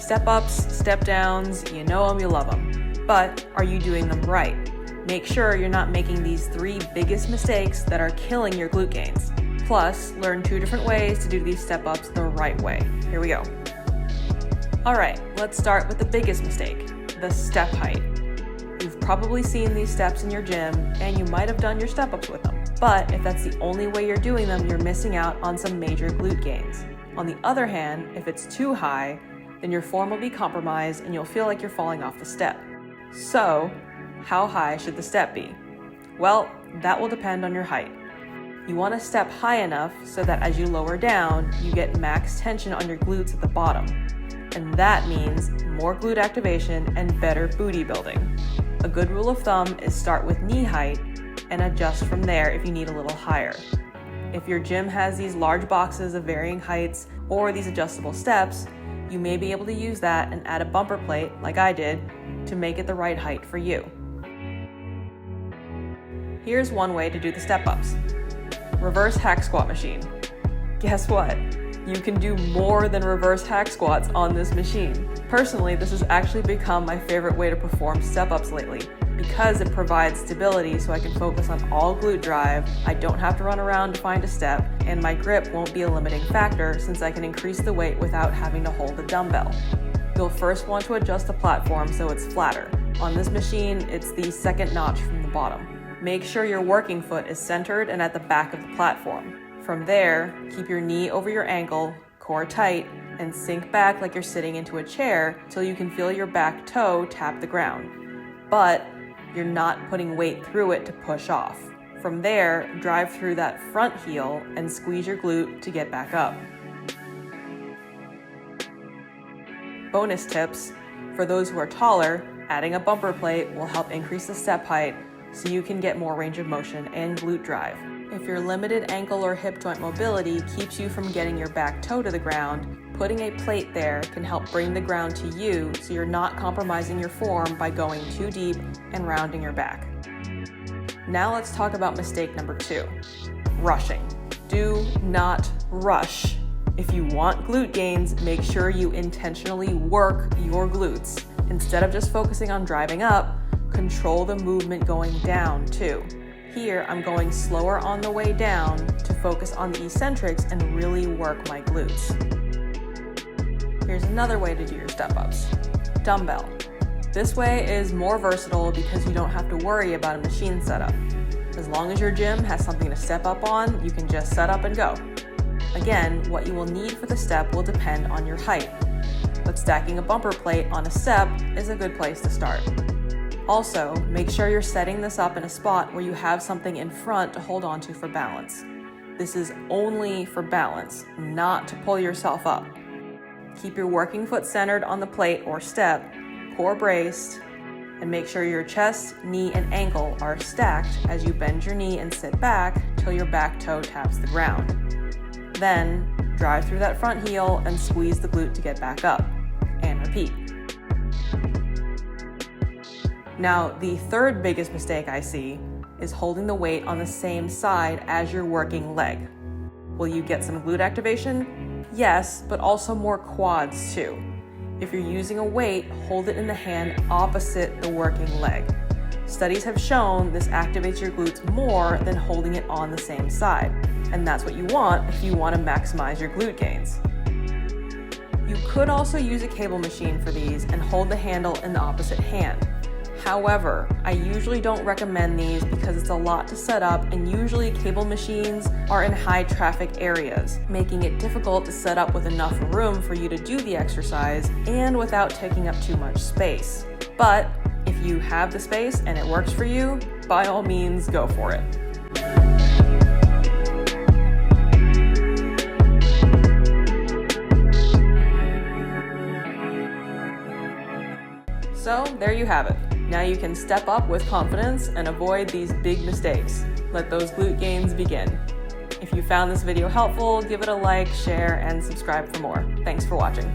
Step-ups, step-downs, you know them, you love them. But are you doing them right? Make sure you're not making these 3 biggest mistakes that are killing your glute gains. Plus, learn 2 different ways to do these step-ups the right way. Here we go. All right, let's start with the biggest mistake, the step height. You've probably seen these steps in your gym, and you might have done your step-ups with them. But if that's the only way you're doing them, you're missing out on some major glute gains. On the other hand, if it's too high, then your form will be compromised and you'll feel like you're falling off the step. So, how high should the step be? Well, that will depend on your height. You want to step high enough so that as you lower down, you get max tension on your glutes at the bottom. And that means more glute activation and better booty building. A good rule of thumb is start with knee height and adjust from there if you need a little higher. If your gym has these large boxes of varying heights or these adjustable steps, you may be able to use that and add a bumper plate, like I did, to make it the right height for you. Here's one way to do the step-ups. Reverse hack squat machine. Guess what? You can do more than reverse hack squats on this machine. Personally, this has actually become my favorite way to perform step-ups lately because it provides stability so I can focus on all glute drive, I don't have to run around to find a step, and my grip won't be a limiting factor since I can increase the weight without having to hold the dumbbell. You'll first want to adjust the platform so it's flatter. On this machine, it's the second notch from the bottom. Make sure your working foot is centered and at the back of the platform. From there, keep your knee over your ankle, core tight, and sink back like you're sitting into a chair till you can feel your back toe tap the ground. But you're not putting weight through it to push off. From there, drive through that front heel and squeeze your glute to get back up. Bonus tips, for those who are taller, adding a bumper plate will help increase the step height so you can get more range of motion and glute drive. If your limited ankle or hip joint mobility keeps you from getting your back toe to the ground, putting a plate there can help bring the ground to you so you're not compromising your form by going too deep and rounding your back. Now let's talk about mistake number 2, rushing. Do not rush. If you want glute gains, make sure you intentionally work your glutes. Instead of just focusing on driving up, control the movement going down too. Here, I'm going slower on the way down to focus on the eccentrics and really work my glutes. Here's another way to do your step-ups. Dumbbell. This way is more versatile because you don't have to worry about a machine setup. As long as your gym has something to step up on, you can just set up and go. Again, what you will need for the step will depend on your height, but stacking a bumper plate on a step is a good place to start. Also, make sure you're setting this up in a spot where you have something in front to hold onto for balance. This is only for balance, not to pull yourself up. Keep your working foot centered on the plate or step, core braced, and make sure your chest, knee, and ankle are stacked as you bend your knee and sit back till your back toe taps the ground. Then, drive through that front heel and squeeze the glute to get back up, and repeat. Now, the third biggest mistake I see is holding the weight on the same side as your working leg. Will you get some glute activation? Yes, but also more quads too. If you're using a weight, hold it in the hand opposite the working leg. Studies have shown this activates your glutes more than holding it on the same side, and that's what you want if you want to maximize your glute gains. You could also use a cable machine for these and hold the handle in the opposite hand. However, I usually don't recommend these because it's a lot to set up, and usually cable machines are in high traffic areas, making it difficult to set up with enough room for you to do the exercise and without taking up too much space. But if you have the space and it works for you, by all means, go for it. So there you have it. Now you can step up with confidence and avoid these big mistakes. Let those glute gains begin. If you found this video helpful, give it a like, share, and subscribe for more. Thanks for watching.